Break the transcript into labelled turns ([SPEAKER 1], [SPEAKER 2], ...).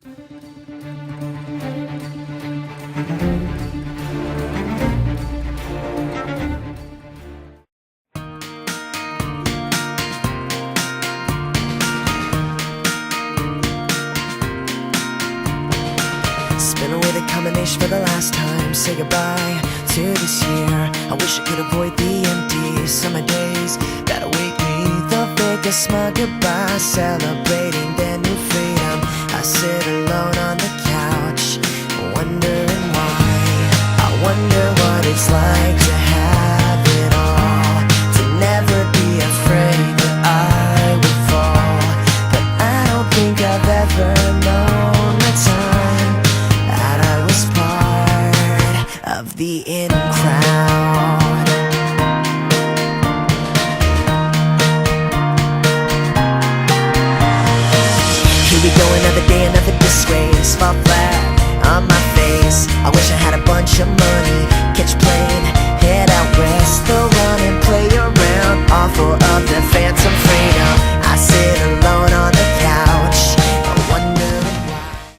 [SPEAKER 1] Spin away the combination for the last time. Say goodbye to this year. I wish I could avoid the empty summer days that await me. The fake a smug goodbye, celebrating their new freedom. I said